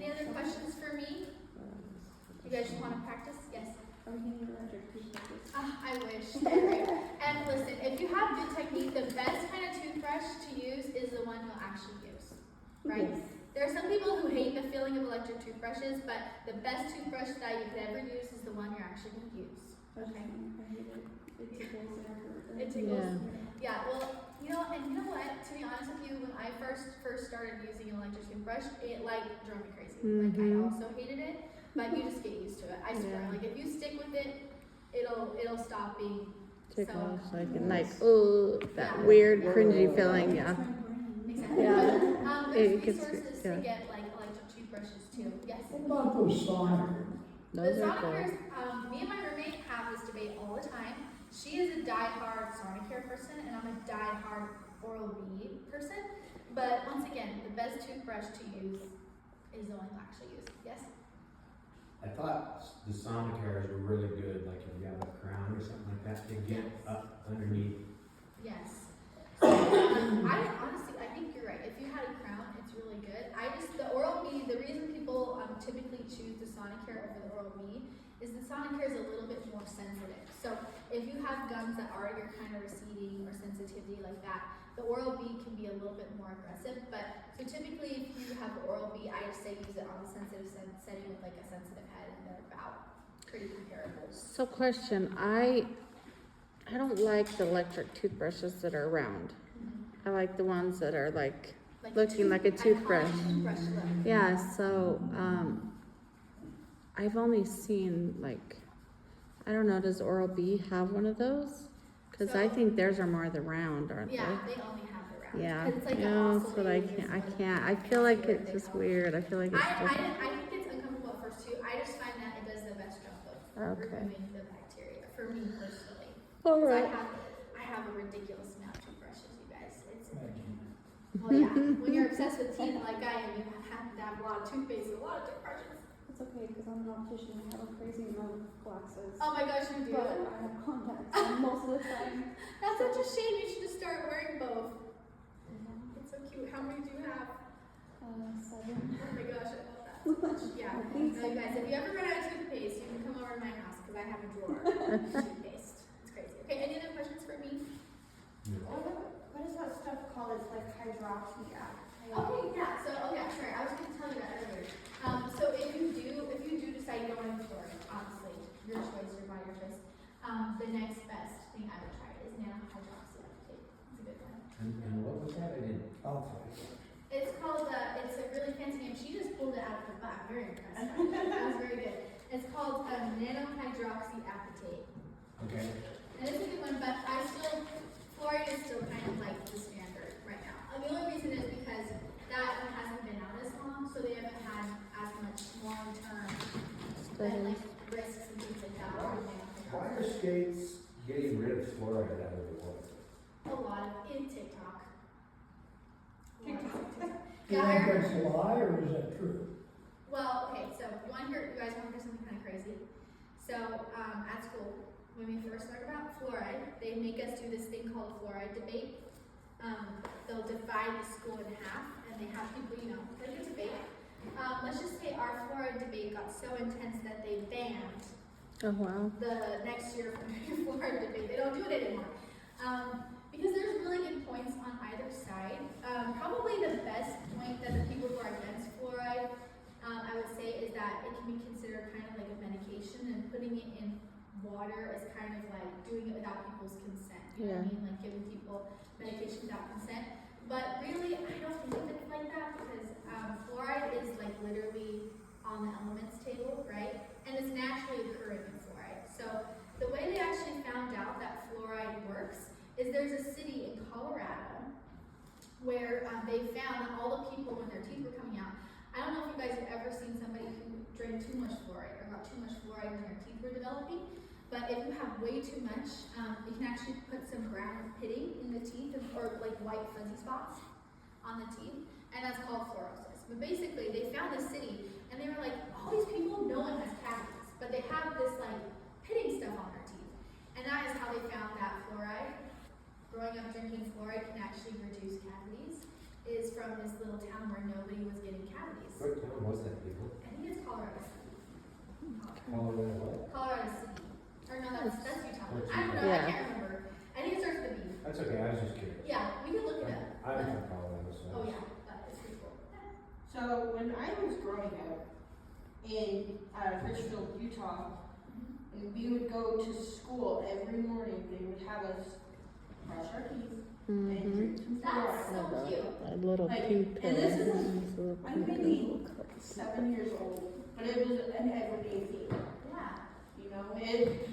[SPEAKER 1] Any other questions for me? You guys just want to practice? Yes. I wish. And listen, if you have good technique, the best kind of toothbrush to use is the one you'll actually use, right? There are some people who hate the feeling of electric toothbrushes, but the best toothbrush that you could ever use is the one you're actually going to use. Okay. It tickles.
[SPEAKER 9] Yeah.
[SPEAKER 1] Yeah, well, you know what? To be honest with you, when I first started using an electric toothbrush, it like drove me crazy. Like I also hated it, but you just get used to it. I swear.
[SPEAKER 9] Yeah.
[SPEAKER 1] Like if you stick with it, it'll stop being
[SPEAKER 9] Ticklish,
[SPEAKER 1] so.
[SPEAKER 9] like, oh, that
[SPEAKER 1] Yeah.
[SPEAKER 9] weird,
[SPEAKER 1] Yeah.
[SPEAKER 9] cringy feeling, yeah.
[SPEAKER 1] Exactly.
[SPEAKER 9] Yeah.
[SPEAKER 1] There's
[SPEAKER 9] It gets-
[SPEAKER 1] resources
[SPEAKER 9] yeah.
[SPEAKER 1] to get like electric toothbrushes too. Yes.
[SPEAKER 4] What about those Sonic?
[SPEAKER 9] Those
[SPEAKER 1] The
[SPEAKER 9] are cool.
[SPEAKER 1] Sonicare, me and my roommate have this debate all the time. She is a die-hard Sonicare person, and I'm a die-hard Oral-B person. But once again, the best toothbrush to use is the one you actually use. Yes?
[SPEAKER 6] I thought the Sonicares were really good, like if you have a crown or something like that, to get up underneath.
[SPEAKER 1] Yes. I think you're right. If you had a crown, it's really good. The Oral-B, the reason people typically choose the Sonicare over the Oral-B is the Sonicare is a little bit more sensitive. So if you have gums that are your kind of receding or sensitivity like that, the Oral-B can be a little bit more aggressive. But so typically, if you have the Oral-B, I just say use it on a sensitive setting with like a sensitive head, and they're about pretty comparable.
[SPEAKER 9] So question, I don't like the electric toothbrushes that are round. I like the ones that are like looking like a toothbrush.
[SPEAKER 1] Toothbrush look.
[SPEAKER 9] Yeah, so, I've only seen like, I don't know, does Oral-B have one of those? Cause I
[SPEAKER 1] So-
[SPEAKER 9] think theirs are more the round, aren't
[SPEAKER 1] Yeah,
[SPEAKER 9] they?
[SPEAKER 1] they only have the round.
[SPEAKER 9] Yeah,
[SPEAKER 1] 'Cause it's like
[SPEAKER 9] yeah,
[SPEAKER 1] an
[SPEAKER 9] that's what I
[SPEAKER 1] oscillating
[SPEAKER 9] can't, I
[SPEAKER 1] is
[SPEAKER 9] feel
[SPEAKER 1] what
[SPEAKER 9] like
[SPEAKER 1] they
[SPEAKER 9] it's just
[SPEAKER 1] call it.
[SPEAKER 9] weird, I feel like it's
[SPEAKER 1] I
[SPEAKER 9] just,
[SPEAKER 1] think it's uncomfortable at first too. I just find that it does the best job of
[SPEAKER 9] Okay.
[SPEAKER 1] removing the bacteria for me personally. 'Cause
[SPEAKER 9] alright.
[SPEAKER 1] I have a ridiculous amount of toothbrushes, you guys. Well, yeah, when you're obsessed with teeth like I am, you have to have a lot of toothpaste and a lot of toothbrushes.
[SPEAKER 10] It's okay, because I'm an optician, I have a crazy amount of glasses.
[SPEAKER 1] Oh my gosh, you do.
[SPEAKER 10] But I have contacts and most of the time.
[SPEAKER 1] That's such a shame. You should just start wearing both. It's so cute. How many do you have?
[SPEAKER 10] 7.
[SPEAKER 1] Oh my gosh, I love that so much. Yeah.
[SPEAKER 10] I think
[SPEAKER 1] No, you guys, if you ever run out of toothpaste, you can come over to my house because I have a drawer of toothpaste. It's crazy. Okay, any other questions for me?
[SPEAKER 2] What is that stuff called? It's like hydroxy acid.
[SPEAKER 1] Okay, yeah. So, sorry, I was going to tell you that earlier. So if you do decide you don't want to use fluoride, obviously, your choice, your body, your choice. The next best thing I would try is nanohydroxyapatite. It's a good one.
[SPEAKER 6] And what was that? I didn't.
[SPEAKER 1] It's called, it's a really fancy name. She just pulled it out of the book. I'm very impressed. That was very good. It's called nanohydroxyapatite.
[SPEAKER 6] Okay.
[SPEAKER 1] And it's a good one, but fluoride is still kind of like the standard right now. And the only reason is because that one hasn't been out as long, so they haven't had as much long-term like risks and things like that.
[SPEAKER 6] Why are states getting rid of fluoride out of the water?
[SPEAKER 1] A lot of in TikTok.
[SPEAKER 4] Do you
[SPEAKER 1] Yeah,
[SPEAKER 4] think
[SPEAKER 1] I
[SPEAKER 4] that's a lie or is that true?
[SPEAKER 1] Well, okay, so you guys want to hear something kind of crazy? So, at school, when we first learned about fluoride, they make us do this thing called a fluoride debate. They'll divide the school in half, and they have people, like a debate. Let's just say our fluoride debate got so intense that they banned
[SPEAKER 9] Oh, wow.
[SPEAKER 1] the next year from doing fluoride debate. They don't do it anymore. Because there's really good points on either side. Probably the best point that the people who are against fluoride, I would say, is that it can be considered kind of like a medication, and putting it in water is kind of like doing it without people's consent. You know what I mean? Like giving people medication without consent. But really, I don't think of it like that because fluoride is like literally on the elements table, right? And it's naturally occurring in fluoride. So the way they actually found out that fluoride works is there's a city in Colorado where they found that all the people, when their teeth were coming out, I don't know if you guys have ever seen somebody who drank too much fluoride or got too much fluoride when their teeth were developing, but if you have way too much, you can actually put some brown pitting in the teeth or like white fuzzy spots on the teeth, and that's called fluorosis. But basically, they found this city, and they were like, all these people, no one has cavities, but they have this like pitting stuff on their teeth, and that is how they found that fluoride. Growing up drinking fluoride can actually reduce cavities. Is from this little town where nobody was getting cavities.
[SPEAKER 6] What town was that, people?
[SPEAKER 1] I think it's Colorado City.
[SPEAKER 6] Colorado what?
[SPEAKER 1] Colorado City. Or no, that's Utah.
[SPEAKER 6] That's
[SPEAKER 1] I don't know,
[SPEAKER 9] Utah.
[SPEAKER 1] I can't remember. I think it starts with a B.
[SPEAKER 6] That's okay, I was just curious.
[SPEAKER 1] Yeah, we can look it up.
[SPEAKER 6] I'm from Colorado, so.
[SPEAKER 1] Oh yeah, but it's pretty cool.
[SPEAKER 5] So when I was growing up in Richfield, Utah, And we would go to school every morning, they would have us brush our teeth and drink some
[SPEAKER 1] That's
[SPEAKER 5] fluoride.
[SPEAKER 1] so cute.
[SPEAKER 9] That little
[SPEAKER 5] Like,
[SPEAKER 9] pink pill.
[SPEAKER 5] and this is-
[SPEAKER 9] These little
[SPEAKER 5] I'm
[SPEAKER 9] pink
[SPEAKER 5] maybe
[SPEAKER 9] pills.
[SPEAKER 5] 7 years old, but it was an everyday thing,
[SPEAKER 1] Yeah.
[SPEAKER 5] you know,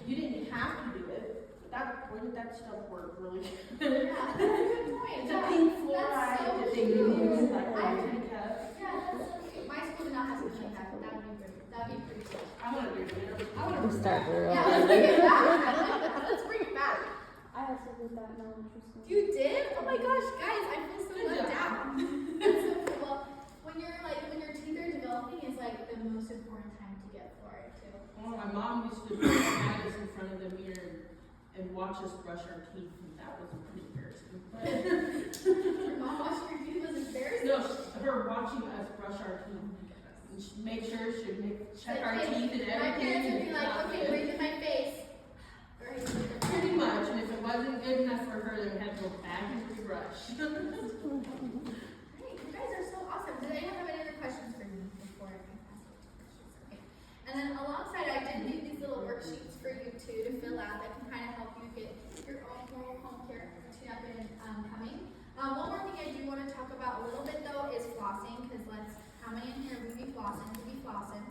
[SPEAKER 5] you didn't have to do it, but where did that stuff work, really?
[SPEAKER 1] Yeah, that's a good point.
[SPEAKER 5] It's a
[SPEAKER 1] Yeah.
[SPEAKER 5] pink
[SPEAKER 1] That's
[SPEAKER 5] fluoride
[SPEAKER 1] so
[SPEAKER 5] that they
[SPEAKER 1] cute.
[SPEAKER 5] use, like,
[SPEAKER 1] I-
[SPEAKER 5] in a cup.
[SPEAKER 1] Yeah, that's so cute. My school did not have something like that, but that would be pretty, that'd be pretty cool.
[SPEAKER 5] I wanna do it, I wanna
[SPEAKER 9] We
[SPEAKER 5] do
[SPEAKER 9] start
[SPEAKER 5] that.
[SPEAKER 9] real.
[SPEAKER 1] Yeah, let's bring it back. Let's bring it back.
[SPEAKER 10] I also did that in elementary school.
[SPEAKER 1] You did? Oh my gosh, guys, I feel so
[SPEAKER 5] Good
[SPEAKER 1] let
[SPEAKER 5] job.
[SPEAKER 1] down. That's so cool. Well, when your teeth are developing is like the most important time to get fluoride too.
[SPEAKER 5] Well, my mom used to have us in front of the mirror and watch us brush our teeth, and that was pretty embarrassing.
[SPEAKER 1] Your mom washing your teeth was embarrassing.
[SPEAKER 5] No, her watching us brush our teeth. And she'd make sure she'd check our
[SPEAKER 1] Like,
[SPEAKER 5] teeth and
[SPEAKER 1] my
[SPEAKER 5] everything.
[SPEAKER 1] parents would be
[SPEAKER 5] and
[SPEAKER 1] like,
[SPEAKER 5] not
[SPEAKER 1] okay,
[SPEAKER 5] good.
[SPEAKER 1] breathe in my face. Right.
[SPEAKER 5] Pretty much, and if it wasn't good enough for her, then we had to go back and rebrush.
[SPEAKER 1] Great, you guys are so awesome. Did anyone have any other questions for me before I pass it to questions? Okay. And then alongside, I did leave these little worksheets for you too to fill out that can kind of help you get your own oral home care routine up and coming. One more thing I do want to talk about a little bit though is flossing, because how many in here would be flossing? Would be flossing.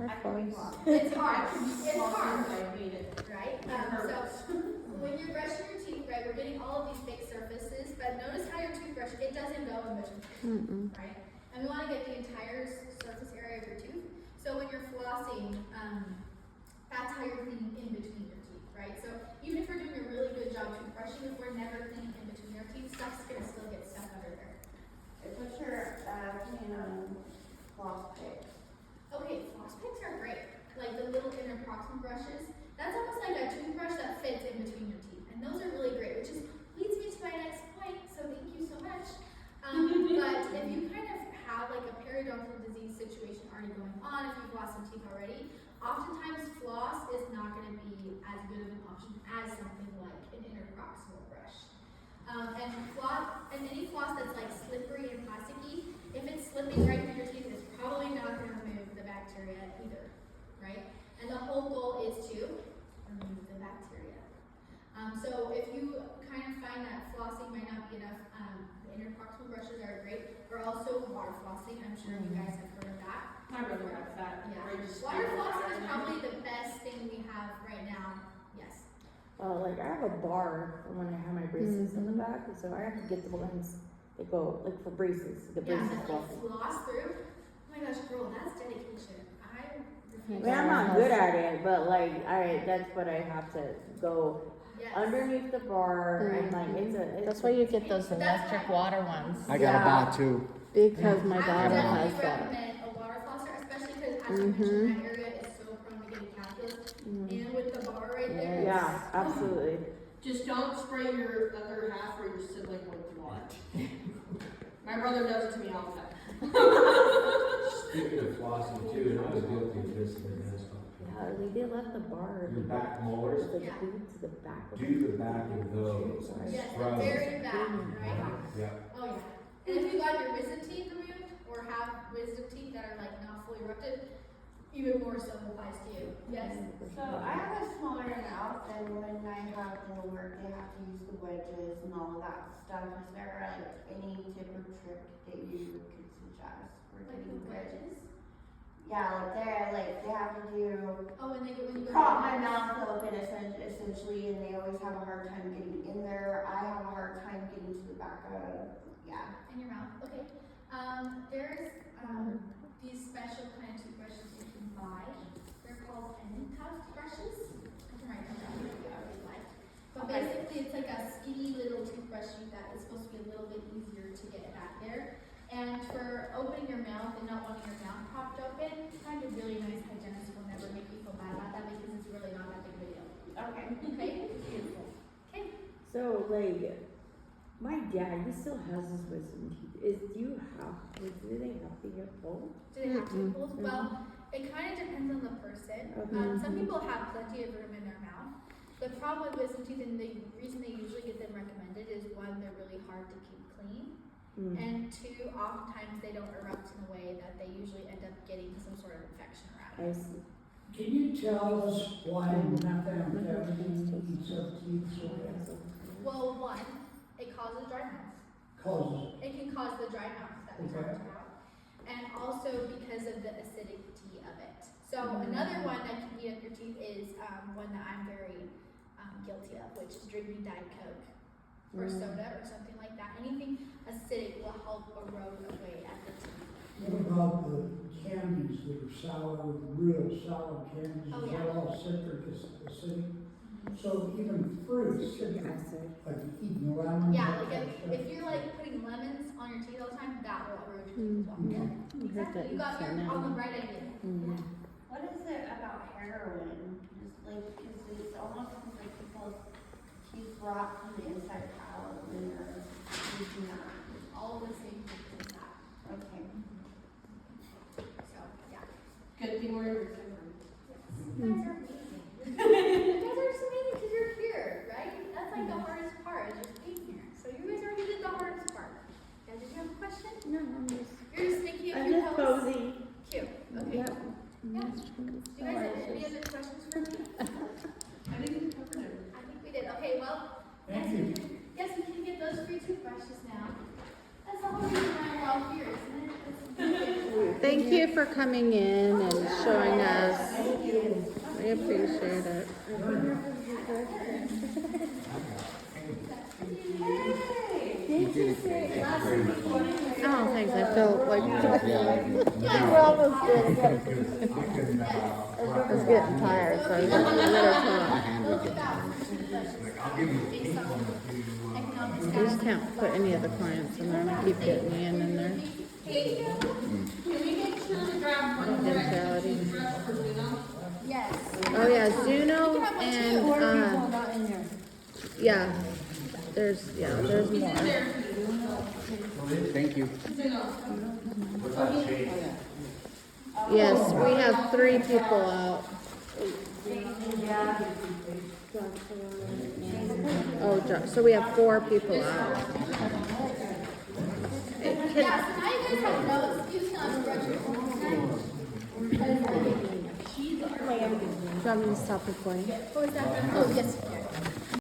[SPEAKER 9] Our phones.
[SPEAKER 1] It's hard. It's hard.
[SPEAKER 5] I hate it.
[SPEAKER 1] Right?
[SPEAKER 5] It hurts.
[SPEAKER 1] So when you're brushing your teeth, right, we're getting all of these fake surfaces, but notice how your toothbrush, it doesn't go in between, right? And we want to get the entire surface area of your tooth. So when you're flossing, that's how you're cleaning in between your teeth, right? So even if we're doing a really good job toothbrushing, if we're never cleaning in between our teeth, stuff's gonna still get stuck under there.
[SPEAKER 2] What's your opinion on floss picks?
[SPEAKER 1] Okay, floss picks are great. Like the little inner proximal brushes. That's almost like a toothbrush that fits in between your teeth. And those are really great, which leads me to my next point, so thank you so much. But if you kind of have like a periodontal disease situation already going on, if you've lost some teeth already, oftentimes floss is not going to be as good of an option as something like an interproximal brush. And any floss that's like slippery and plasticky, if it's slipping right through your teeth, it's probably not going to remove the bacteria either, right? And the whole goal is to remove the bacteria. So if you kind of find that flossing might not be enough, the interproximal brushes are great. Or also water flossing. I'm sure you guys have heard of that.
[SPEAKER 5] My brother has that.
[SPEAKER 1] Yeah.
[SPEAKER 5] Where you just
[SPEAKER 1] Water
[SPEAKER 5] stick
[SPEAKER 1] flossing is
[SPEAKER 5] in.
[SPEAKER 1] probably the best thing we have right now. Yes.
[SPEAKER 11] Like I have a bar for when I have my braces in the back, so I have to get the ones that go like for braces, the
[SPEAKER 1] Yeah,
[SPEAKER 11] braces
[SPEAKER 1] that like
[SPEAKER 11] flossing.
[SPEAKER 1] floss through. Oh my gosh, girl, that's dedication. I
[SPEAKER 11] I mean, I'm not good at it, but like that's what I have to go
[SPEAKER 1] yes.
[SPEAKER 11] underneath the bar and like it's
[SPEAKER 9] That's why you get those electric water ones.
[SPEAKER 12] I got a bot too.
[SPEAKER 9] Because my
[SPEAKER 1] I would
[SPEAKER 9] daughter
[SPEAKER 1] definitely
[SPEAKER 9] has that.
[SPEAKER 1] recommend a water flosser, especially because as you mentioned, that area is so prone to getting calculus. And with the bar right there.
[SPEAKER 11] yeah, absolutely.
[SPEAKER 5] Just don't spray your other half or your sibling with water. My brother does it to me all the time.
[SPEAKER 6] Speaking of flossing too, and I was guilty of this in the last one.
[SPEAKER 11] Yeah, like they left the bar
[SPEAKER 6] Your back molars,
[SPEAKER 11] like
[SPEAKER 1] Yeah.
[SPEAKER 11] glued to the back of
[SPEAKER 6] do the back of those. and
[SPEAKER 1] Yes, the
[SPEAKER 6] scrub.
[SPEAKER 1] very back, right?
[SPEAKER 6] Yeah.
[SPEAKER 1] Oh yeah. And if you got your wisdom teeth removed or have wisdom teeth that are like not fully erupted, even more so applies to you. Yes.
[SPEAKER 2] So I have a smaller mouth, and when I have dental work, they have to use the wedges and all of that stuff. Is there like any tip or trick that you could suggest for
[SPEAKER 1] Like
[SPEAKER 2] getting
[SPEAKER 1] the
[SPEAKER 2] wedges?
[SPEAKER 1] wedges.
[SPEAKER 2] Yeah, they have to do
[SPEAKER 1] Oh, when you go
[SPEAKER 2] prop my mouth open essentially, and they always have a hard time getting in there. I have a hard time getting to the back of, yeah.
[SPEAKER 1] in your mouth. Okay. There's these special kind of toothbrushes you can buy. They're called N-Tuft brushes. I can write them down if you already like. But basically, it's like a skinny little toothbrush that is supposed to be a little bit easier to get back there. And for opening your mouth and not wanting your mouth popped open, find a really nice hygienist will never make you feel bad about that because it's really not that big of a deal.
[SPEAKER 2] Okay.
[SPEAKER 1] Okay? Beautiful. Okay.
[SPEAKER 11] So like my dad, he still has his wisdom teeth. Do they have to get pulled?
[SPEAKER 1] Do they have to pull? Well, it kind of depends on the person. Some people have plenty of room in their mouth. The problem with wisdom teeth, and the reason they usually get them recommended, is one, they're really hard to keep clean, and two, oftentimes they don't erupt in a way that they usually end up getting some sort of infection around.
[SPEAKER 11] I see.
[SPEAKER 4] Can you tell us why methamphetamine eats up teeth so bad?
[SPEAKER 1] Well, one, it causes dry mouth.
[SPEAKER 4] Causes,
[SPEAKER 1] It can cause the dry mouth that we
[SPEAKER 4] Okay.
[SPEAKER 1] talked about. And also because of the acidity of it. So another one that can eat up your teeth is one that I'm very guilty of, which is drinking Diet Coke or soda or something like that. Anything acidic will help erode away at the teeth.
[SPEAKER 4] what about the candies that are sour, real sour candies?
[SPEAKER 1] Oh,
[SPEAKER 4] Is
[SPEAKER 1] yeah.
[SPEAKER 4] that all citric acidic? So even fruits, like eating lemons?
[SPEAKER 1] Yeah,
[SPEAKER 4] that
[SPEAKER 1] like
[SPEAKER 4] kind of stuff?
[SPEAKER 1] if you're like putting lemons on your teeth all the time, that will erode your teeth as well.
[SPEAKER 4] Okay.
[SPEAKER 1] Exactly, you got your on the right idea.
[SPEAKER 2] What is it about heroin? Just like, cause it's almost like people's teeth rot from the inside out when they're using that.
[SPEAKER 1] All the same things as that.
[SPEAKER 2] Okay.
[SPEAKER 1] So, yeah.
[SPEAKER 5] Good thing we're in recovery.
[SPEAKER 1] You guys are amazing. You guys are so amazing because you're here, right? That's like the hardest part, is just being here. So you guys already did the hardest part. Yeah, did you have a question?
[SPEAKER 11] No, I'm just,
[SPEAKER 1] You're just thinking of
[SPEAKER 11] I'm
[SPEAKER 1] your
[SPEAKER 11] just
[SPEAKER 1] pose?
[SPEAKER 11] posing.
[SPEAKER 1] Cute. Okay.
[SPEAKER 11] Yep.
[SPEAKER 1] Yeah. Do you guys have any other questions for me?
[SPEAKER 5] I think we covered it.
[SPEAKER 1] I think we did. Okay, well,
[SPEAKER 4] Thank you.
[SPEAKER 1] yes, we can get those free toothbrushes now. That's the whole reason why we're all here, isn't it?
[SPEAKER 9] Thank you for coming in and showing us. We appreciate it. Oh, thanks. I felt like we're almost done. I was getting tired, so I was like, I just can't put any of the clients in there, and I keep getting Ian in there. Confidentiality.
[SPEAKER 1] Yes.
[SPEAKER 9] Oh yeah, Zuno and yeah, there's more.
[SPEAKER 12] Thank you.
[SPEAKER 9] Yes, we have 3 people out. Oh, so we have 4 people out.
[SPEAKER 1] Yeah, so now you guys have no excuse not to brush your teeth.
[SPEAKER 9] Do you want me to stop recording?
[SPEAKER 1] What was that? Oh, yes.